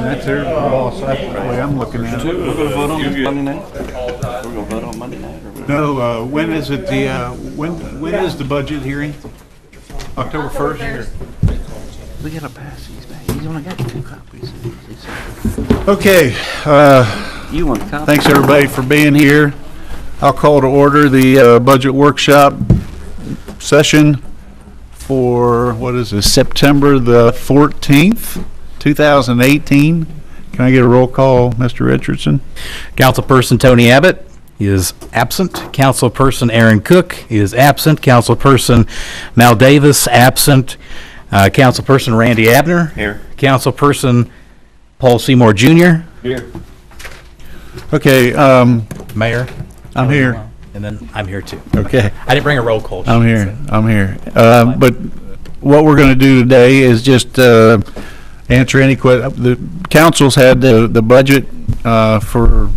That's their boss, that's the way I'm looking at it. We're gonna vote on this Monday night? We're gonna vote on Monday night? Or No, when is it when is the budget hearing? October 1st? we gotta pass these back. He's only got 2 copies. Okay, You want a copy? thanks everybody for being here. I'll call to order the budget workshop session for, what is this, September the 14th, 2018. Can I get a roll call, Mr. Richardson? Councilperson Tony Abbott is absent. Councilperson Aaron Cook is absent. Councilperson Mal Davis, absent. Councilperson Randy Abner. Here. Councilperson Paul Seymour Jr. Here. Okay, Mayor. I'm here. And then I'm here too. Okay. I didn't bring a roll call. I'm here. But what we're going to do today is just answer any questions. The council's had the budget for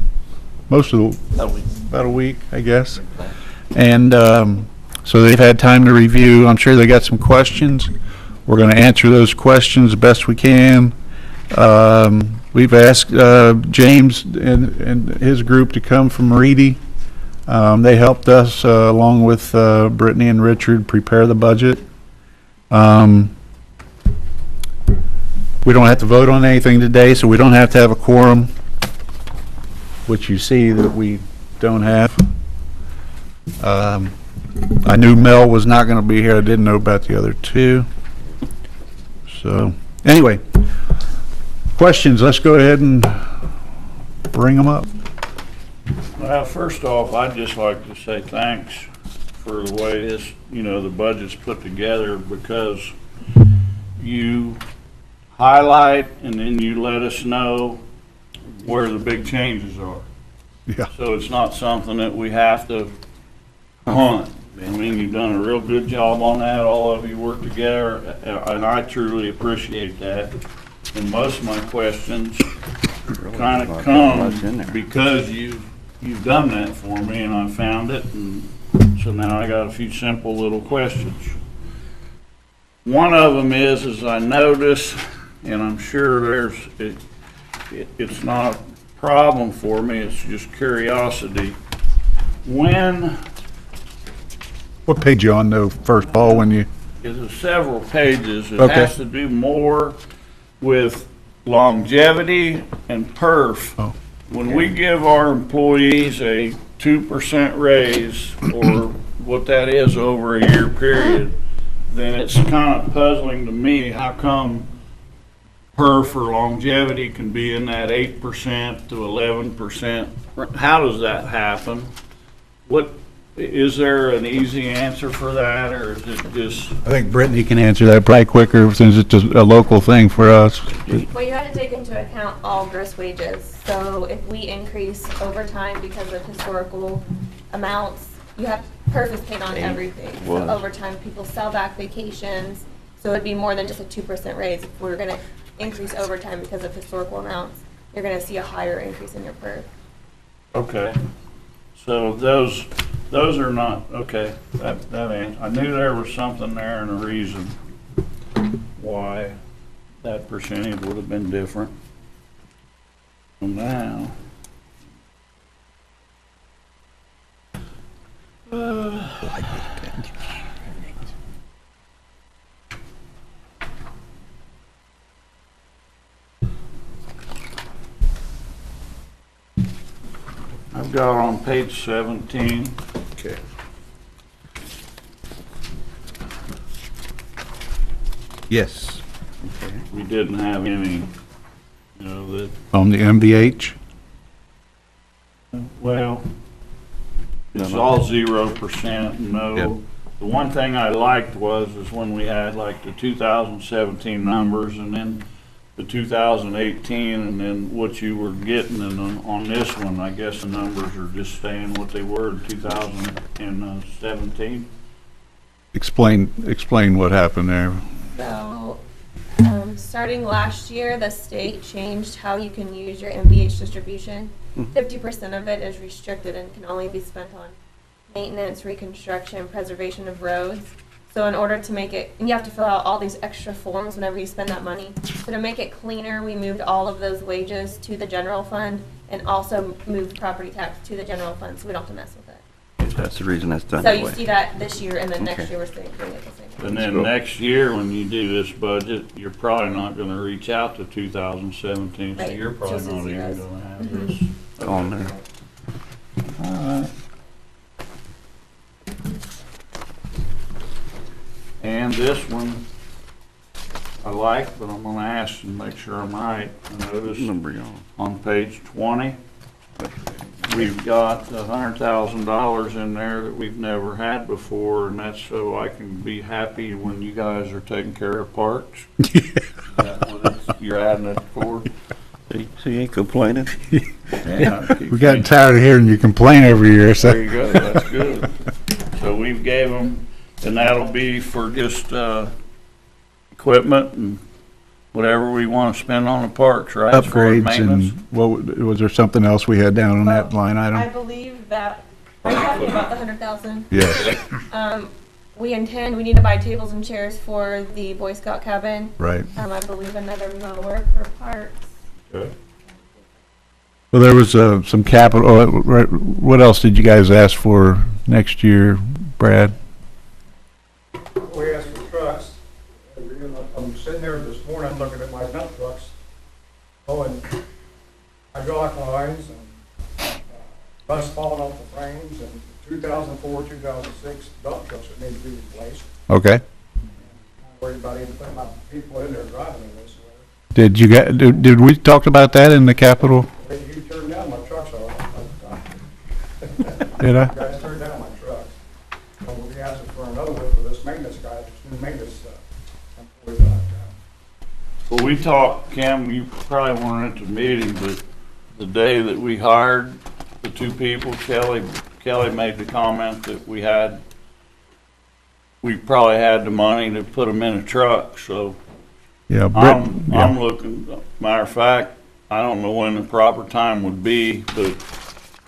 most of about a week, I guess. And so they've had time to review. I'm sure they got some questions. We're going to answer those questions the best we can. We've asked James and his group to come from Reedy. They helped us, along with Brittany and Richard, prepare the budget. We don't have to vote on anything today, so we don't have to have a quorum, which you see that we don't have. I knew Mel was not going to be here. I didn't know about the other two. So, anyway, questions. Let's go ahead and bring them up. Well, first off, I'd just like to say thanks for the way this, the budget's put together, because you highlight and then you let us know where the big changes are. Yeah. So it's not something that we have to hunt. I mean, you've done a real good job on that. All of you work together, and I truly appreciate that. And most of my questions kind of come because you've done that for me, and I found it, and so now I got a few simple little questions. One of them is I notice, and I'm sure it's not a problem for me, it's just curiosity. What page you on though, first, Paul, when you? There's several pages. It Okay. has to do more with longevity and perf. Oh. When we give our employees a 2% raise, or what that is over a year period, then it's kind of puzzling to me how come perf or longevity can be in that 8% to 11%. How does that happen? Is there an easy answer for that, or is it just? I think Brittany can answer that probably quicker since it's a local thing for us. Well, you have to take into account all gross wages. So if we increase overtime because of historical amounts, perf is paid on everything. So overtime, people sell back vacations, so it'd be more than just a 2% raise. If we're gonna increase overtime because of historical amounts, you're gonna see a higher increase in your perf. Okay, so those are not, okay, that ain't, I knew there was something there and a reason why that percentage would have been different. So now, I've got on page 17. Okay. Yes. We didn't have any, that, On the MVH? well, it's all 0%, no. Yep. The one thing I liked was when we had like the 2017 numbers and then the 2018 and then what you were getting, and on this one, I guess the numbers are just staying what they were in 2017. Explain what happened there. So, starting last year, the state changed how you can use your MVH distribution. 50% of it is restricted and can only be spent on maintenance, reconstruction, preservation of roads. So in order to make it, and you have to fill out all these extra forms whenever you spend that money. So to make it cleaner, we moved all of those wages to the general fund and also moved property tax to the general fund, so we don't have to mess with it. That's the reason that's done So that you way. see that this year, and then next Okay. year we're staying doing it the same. And then next year, when you do this budget, you're probably not gonna reach out to 2017, so Right, you're probably just the not even zeros. gonna have Mhm. this. On there. Alright. And this one, I like, but I'm gonna ask and make sure I'm right. I noticed Number y'all. on page 20, we've got $100,000 in there that we've never had before, and that's so I can be happy when you guys are taking care of parks. That what it's- You're adding it for? So you ain't complaining? Yeah. We got tired of hearing you complain every year, There so. you go, that's good. So we've gave them, and that'll be for just, equipment and whatever we want to spend on the parks, right? As far as Upgrades and, maintenance. was there something else we had down on that line I item? believe that, are you talking about the 100,000? Yes, We need to buy tables and chairs for the Boy Scout cabin. right. I believe another mower for parks. Okay. Well, there was, some capital, what else did you guys ask for next year, Brad? We asked for trucks. I'm sitting there this morning looking at my dump trucks, pulling hydraulic lines and rust falling off the frames and 2004, 2006 dump trucks that need to be replaced. Okay. I'm worried about even putting my people in there driving in this weather. Did you get, did we talk about that in the capital? You turned down my trucks all Did I? You guys turned down my trucks. So we'll be asking for another one for this maintenance guy, this new maintenance employee that I've got. Well, we talked, Cam, you probably weren't at the meeting, but the day that we hired the two people, Kelly made the comment that we probably had the money to put them in a truck, so Yeah, I'm yeah. looking, matter of fact, I don't know when the proper time would be, but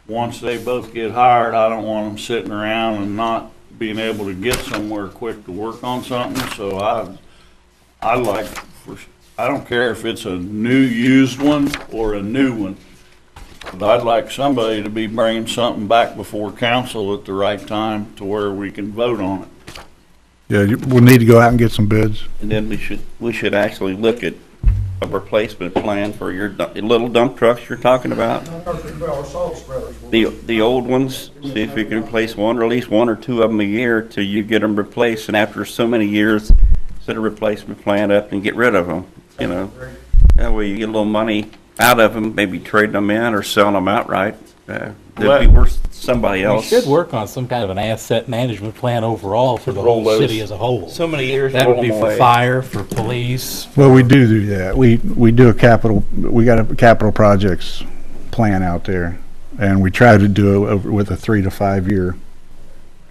once they both get hired, I don't want them sitting around and not being able to get somewhere quick to work on something, so I don't care if it's a new used one or a new one, but I'd like somebody to be bringing something back before council at the right time to where we can vote on it. Yeah, we'll need to go out and get some bids. And then we should actually look at a replacement plan for your little dump trucks you're talking about. Well, salt spreaders. The old ones, see if you can replace one, or at least one or two of them a year till you get them replaced. And after so many years, set a replacement plan up and get rid of them, you know. That way you get a little money out of them, maybe trading them in or selling them outright. They'd be worth somebody We else. should work on some kind of an asset management plan overall for the Roll whole those. city as a whole. So many years. That would be roll for 'em away. fire, for police. Well, we do that. We do we got a capital projects plan out there, and we try to do it with a 3 to 5 year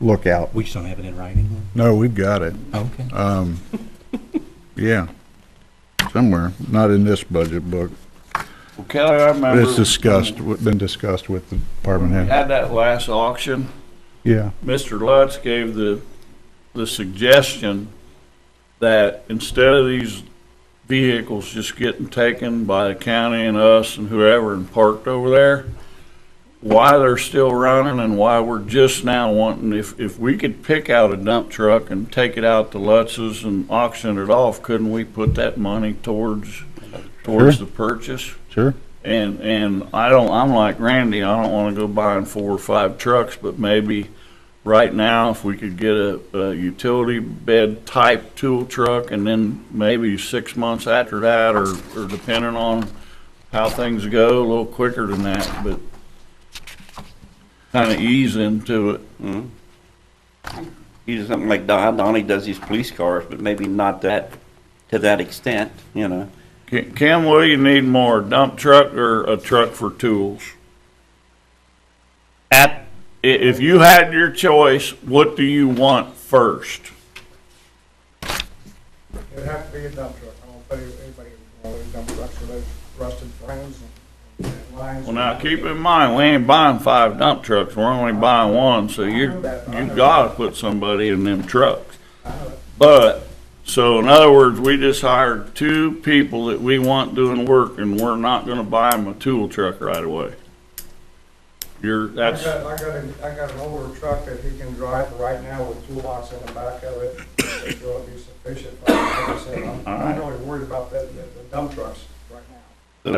lookout. We just don't have it in writing. No, we've got it. Okay. Yeah, somewhere, not in this budget book, Well, Kelly, I but remember. it's been discussed with the department We head. had that last auction. Yeah, Mr. Lutz gave the suggestion that instead of these vehicles just getting taken by the county and us and whoever and parked over there, why they're still running and why we're just now wanting, if we could pick out a dump truck and take it out to Lutz's and auction it off, couldn't we put that money towards the purchase? sure. And I'm like Randy, I don't wanna go buying 4 or 5 trucks, but maybe right now, if we could get a utility bed type tool truck, and then maybe 6 months after that, or depending on how things go, a little quicker than that, but kinda ease into it. You do something like Donnie does these police cars, but maybe not that, to that extent, you know. Kim, what do you need more, a dump truck or a truck for tools? If you had your choice, what do you want first? It'd have to be a dump truck. I don't think anybody would want a dump truck for those rusted frames and lines. Well, now, keep in mind, we ain't buying 5 dump trucks, we're only buying one, so you gotta put somebody in them trucks. But, so in other words, we just hired 2 people that we want doing work, and we're not gonna buy them a tool truck right away. I That's, got an older truck that he can drive right now with toolbox in the back of it. It'll be sufficient. Like I said, I'm really worried about the dump trucks right now.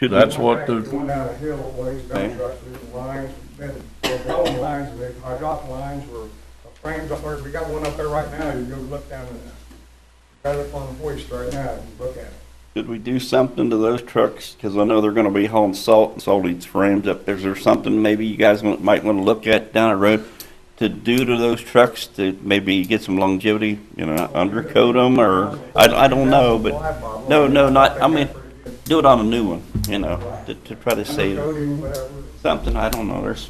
that's what the, Going down a hill, one of these dump trucks, there's lines, we're blowing lines, the hydraulic lines, were frames up there. We got one up there right now. You go look down and got it up on the hoist right now, and look at it. Should we do something to those trucks? Because I know they're gonna be hauling salt and salty frames up there. Is there something maybe you guys might wanna look at down the road to do to those trucks to maybe get some longevity, undercoat them, or, I don't know, but, no, not, I mean, do it on a new one, to try to save Coating, whatever. something, I don't know, there's.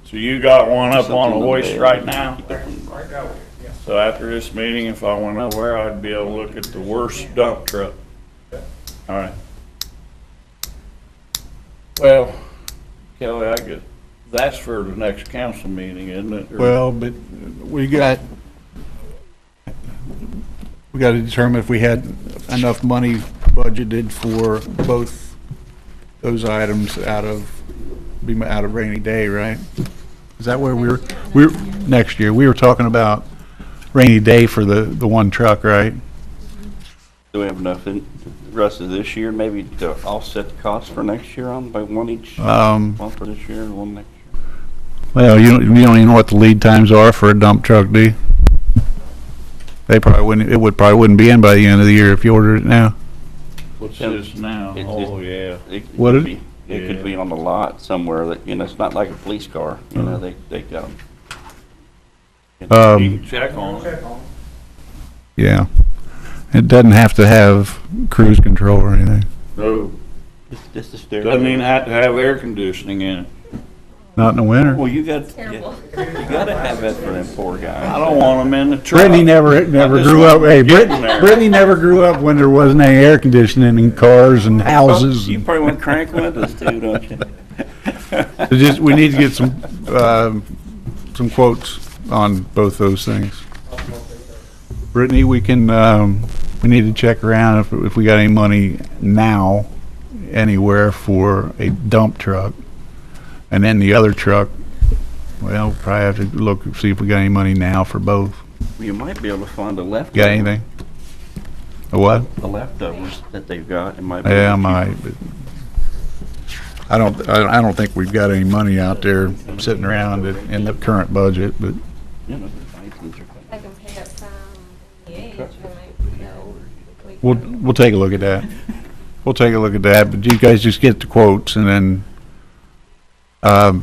so you got one up on the something hoist there. right now? Right now, yes. So after this meeting, if I went over, I'd be able to look at the worst dump truck. All right. Well, Kelly, I guess that's for the next council meeting, isn't it? Or- Well, but we got to determine if we had enough money budgeted for both those items out of rainy day, right? Is that where we're next year? We were talking about rainy day for the one truck, right? Do we have enough in the rest of this year, maybe to offset the cost for next year by one each? One for this year and one next year? Well, you don't even know what the lead times are for a dump truck, do you? It probably wouldn't be in by the end of the year if you ordered it now. What's this now? It's Oh, yeah. What It could be on the lot somewhere that, it's not like a police car, they got them. You can check on it. Check on it. Yeah. It doesn't have to have cruise control or anything. No, Just a stereo. doesn't even have to have air conditioning in it. Not in the winter. Well, you got, Terrible. you gotta have that for them poor guys. I don't want them in the truck. Brittany never I just grew want up. Hey, them getting there. Brittany never grew up when there wasn't any air conditioning in cars and houses. You probably want crank windows too, don't you? We need to get some quotes on both those things. Brittany, we need to check around if we got any money now anywhere for a dump truck. And then the other truck, well, probably have to look, see if we got any money now for both. You might be able to find the leftovers. Got anything? A what? The leftovers that they've got, it might be. Yeah, I might, but I don't think we've got any money out there sitting around in the current budget, but You know, the Titans are- I can pay up from the age, I might know. we'll take a look at that. We'll take a look at that, but you guys just get the quotes, and then,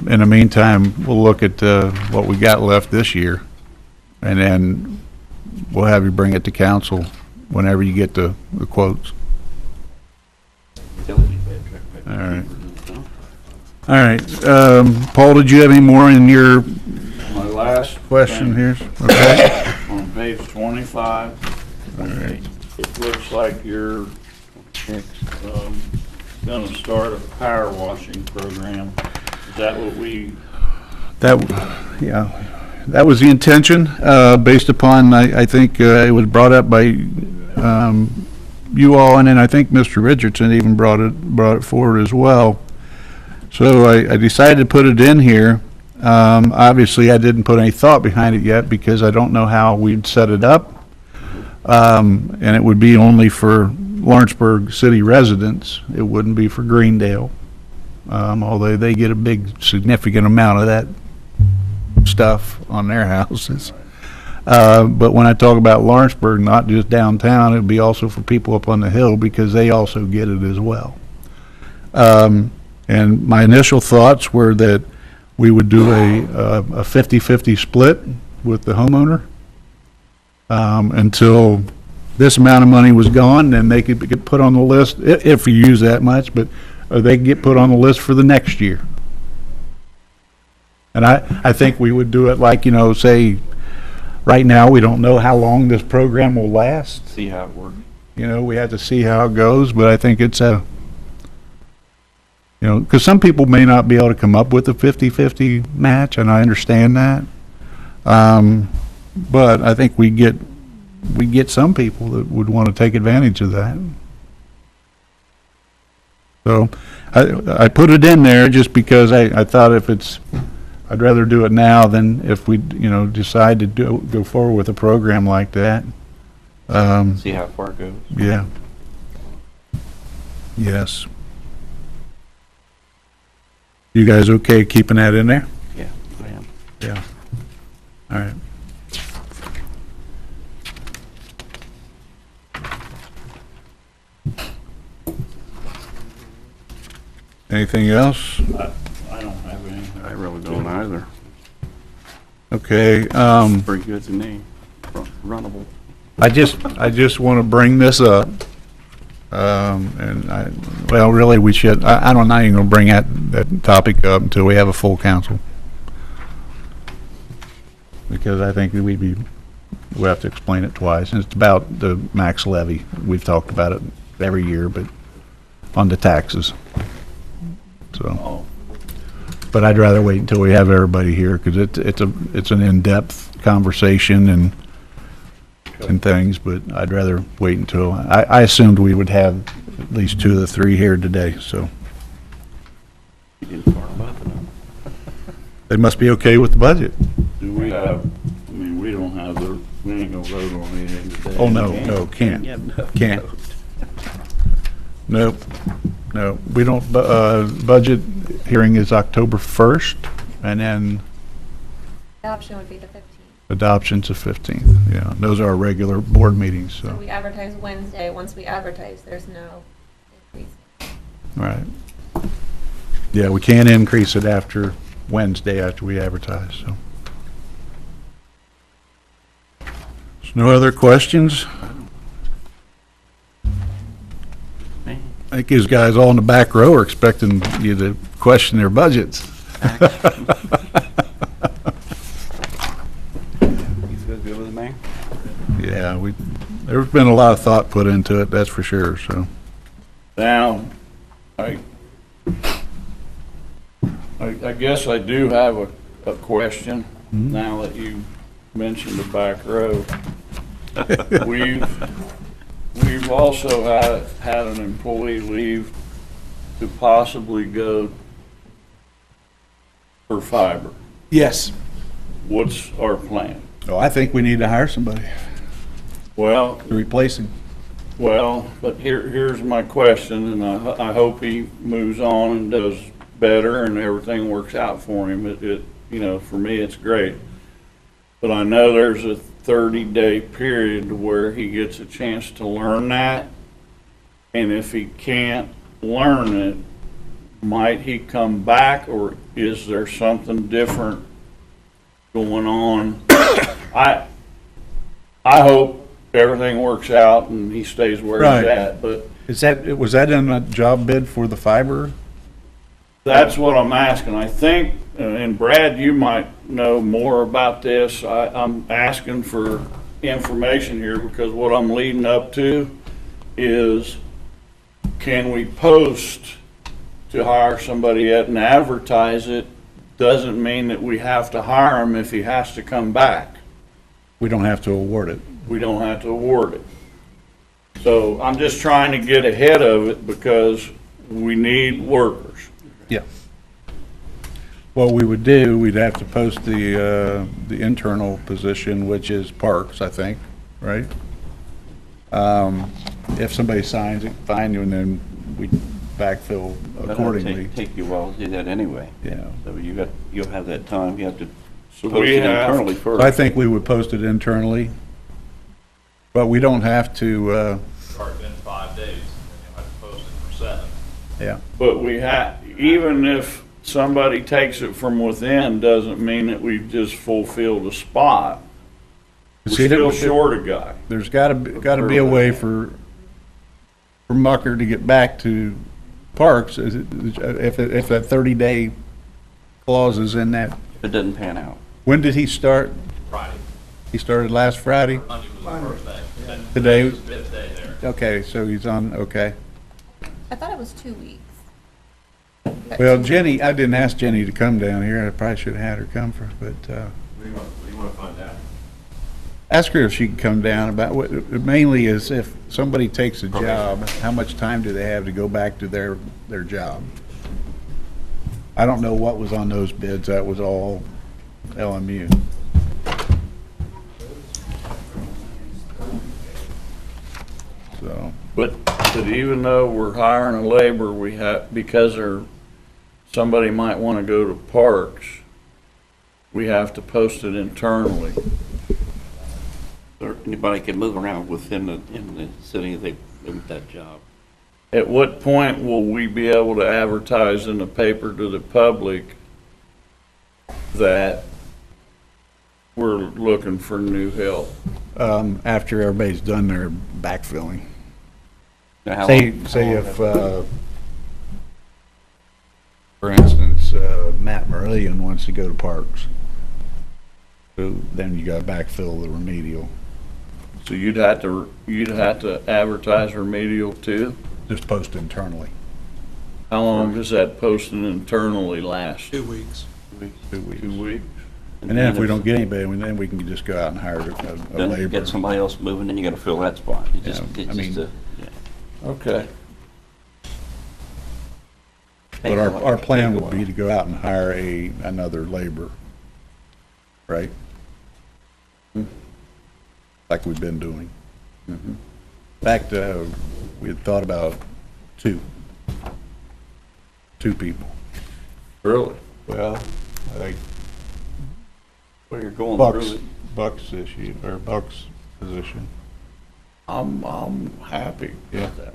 in the meantime, we'll look at, what we got left this year, and then we'll have you bring it to council whenever you get the quotes. utility bed truck, maybe. All right. All right, Paul, did you have any more in your My last question thing, here? Okay. on page 25, All right. it looks like you're going to start a power washing program. Is that what we, Yeah, that was the intention, based upon, I think, it was brought up by, you all, and then I think Mr. Richardson even brought it forward as well. So I decided to put it in here. Obviously, I didn't put any thought behind it yet because I don't know how we'd set it up. And it would be only for Lawrenceburg city residents. It wouldn't be for Greendale. Although they get a big significant amount of that stuff on their houses. But when I talk about Lawrenceburg, not just downtown, it'd be also for people up on the hill because they also get it as well. And my initial thoughts were that we would do a 50-50 split with the homeowner until this amount of money was gone, then they could get put on the list, if you use that much, but they could get put on the list for the next year. And I think we would do it like, say, right now, we don't know how long this program will last. See how it works. We have to see how it goes, but I think it's because some people may not be able to come up with a 50-50 match, and I understand that. But I think we get some people that would want to take advantage of that. So I put it in there just because I thought I'd rather do it now than if we, decide to go forward with a program like that. See how far it goes. Yeah. Yes. You guys okay keeping that in there? Yeah, I am. Yeah. All right. Anything else? I don't have anything. I really don't either. Okay, Pretty good to me. Runnable. I just want to bring this up. Really, we should, I don't know, I'm going to bring that topic up until we have a full council. Because I think we have to explain it twice, and it's about the max levy. We've talked about it every year, but on the taxes. So, Oh, but I'd rather wait until we have everybody here, because it's an in-depth conversation and things, but I'd rather wait until, I assumed we would have at least 2 of the 3 here today, so You didn't talk about it. they must be okay with the budget. do we have, we don't have we ain't gonna vote on anything today. Oh, no, can't. Can't. Nope, no, we don't, budget hearing is October 1st, and then Adoption would be the 15th. adoption's the 15th, yeah, those are our regular board meetings, So so, we advertise Wednesday. Once we advertise, there's no increase. right. Yeah, we can't increase it after Wednesday after we advertise, so. There's no other questions? I think these guys all in the back row are expecting you to question their budgets. He's good with it, man? Yeah, there's been a lot of thought put into it, that's for sure, so. Now, I guess I do have a question, now that you mentioned the back row. We've also had an employee leave to possibly go for fiber. Yes. What's our plan? Oh, I think we need to hire somebody Well, to replace him. but here's my question, and I hope he moves on and does better and everything works out for him. For me, it's great. But I know there's a 30-day period where he gets a chance to learn that. And if he can't learn it, might he come back, or is there something different going on? I hope everything works out and he stays where Right. he's at, but Was that in a job bid for the fiber? that's what I'm asking. I think, and Brad, you might know more about this. I'm asking for information here because what I'm leading up to is, can we post to hire somebody yet and advertise it? Doesn't mean that we have to hire him if he has to come back. We don't have to award it. We don't have to award it. So I'm just trying to get ahead of it because we need workers. Yeah. What we would do, we'd have to post the internal position, which is Parks, I think, right? If somebody signs it, fine, and then we backfill accordingly. Take you a while to do that anyway. Yeah. So you'll have that time, you have to So post we it have, internally So first. I think we would post it internally, but we don't have to, It's already been 5 days, and you'll have to post it for 7. yeah. but we have, even if somebody takes it from within, doesn't mean that we've just fulfilled a spot. We're See, still short a guy. There's gotta be a way for Mucker to get back to Parks, if that 30-day clause is in that. If it doesn't pan out. When did he start? Friday, He started last Friday? Monday was the first day. Today- was the 5th day there. Okay, so he's on, okay. I thought it was 2 weeks. Well, Jenny, I didn't ask Jenny to come down here. I probably should have had her come for, but, What do you want to find out? Ask her if she can come down about what, mainly is if somebody takes a job, how much time do they have to go back to their job? I don't know what was on those bids, that was all LMU. So, But even though we're hiring a labor, we have, because somebody might want to go to Parks, we have to post it internally. Or anybody can move around in the city if they want that job. At what point will we be able to advertise in the paper to the public that we're looking for new help? after everybody's done their backfilling. Now, how Say, long- say if, for instance, Matt Merillion wants to go to Parks. So then you gotta backfill the remedial, So you'd have to advertise remedial too? just post internally. How long does that posting internally last? 2 weeks. 2 weeks. 2 weeks? And then if we don't get anybody, then we can just go out and hire a Then labor. get somebody else moving, then you gotta fill that spot. It just, Yeah, it's I just mean- Okay. But our plan would be to go out and hire another laborer, right? Like we've been doing. In fact, we had thought about two people. Really? Well, I think Well, you're going Buck's, through it. Buck's issue, or Buck's position. I'm happy Yeah. with that.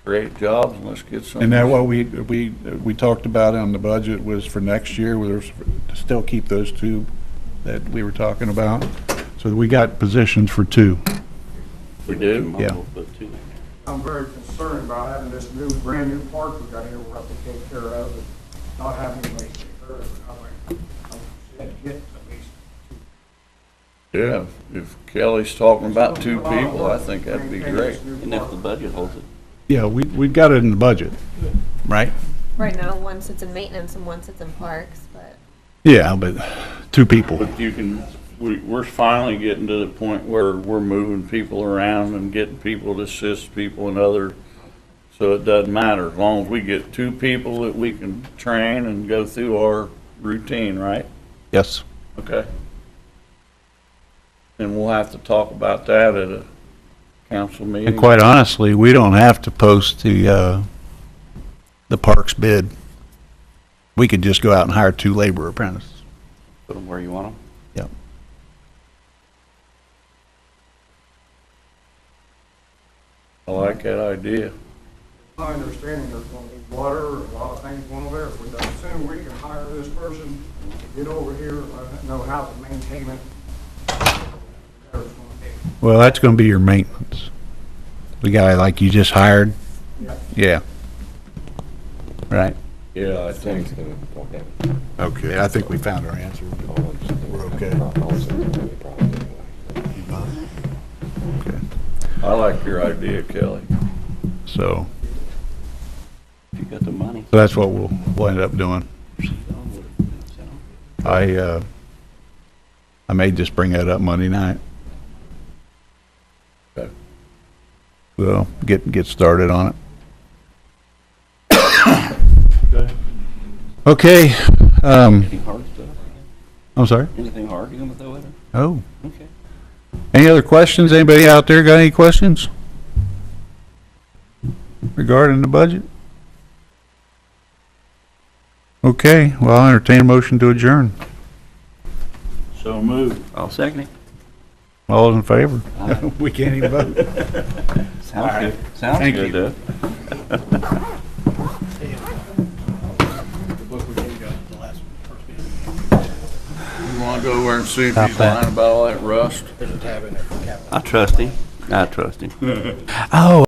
Create jobs and let's get some. And then what we talked about on the budget was for next year, was to still keep those two that we were talking about. So we got positions for two. We do? Yeah. But two. I'm very concerned about having this brand new park we got here, we'll have to take care of, and not having anybody take care of it. I like to get at least Yeah, if Kelly's talking about 2 people, I think that'd be great. And if the budget holds it. Yeah, we've got it in the budget, right? Right now, one sits in maintenance and one sits in parks, but Yeah, but two people. But we're finally getting to the point where we're moving people around and getting people to assist people and other, so it doesn't matter, as long as we get 2 people that we can train and go through our routine, right? Yes. Okay. And we'll have to talk about that at a council meeting. And quite honestly, we don't have to post the parks bid. We could just go out and hire 2 labor apprentices. Put them where you want them. Yep. I like that idea. my understanding there's gonna be water, a lot of things going over there. If we don't, soon we can hire this person, get over here, know how to maintain it. There's gonna be- Well, that's gonna be your maintenance. The guy like you just hired? Yeah. Yeah. Right. Yeah, I think. Okay, I think we found our answer. We're okay. Okay. I like your idea, Kelly. So If you got the money. that's what we'll end up doing. I may just bring that up Monday night. Okay. So get started on it. Okay, Anything hard stuff? I'm sorry? Anything hard you gonna throw at her? Oh, Okay. any other questions? Anybody out there got any questions regarding the budget? Okay, well, I'll entertain a motion to adjourn. So move. I'll second it. All those in favor? Aye. We can't even vote. Sounds good. Sounds Thank good, you. Doug. You wanna go over and see if Stop he's that. lying about all that rust? I trust him. I trust him. Oh,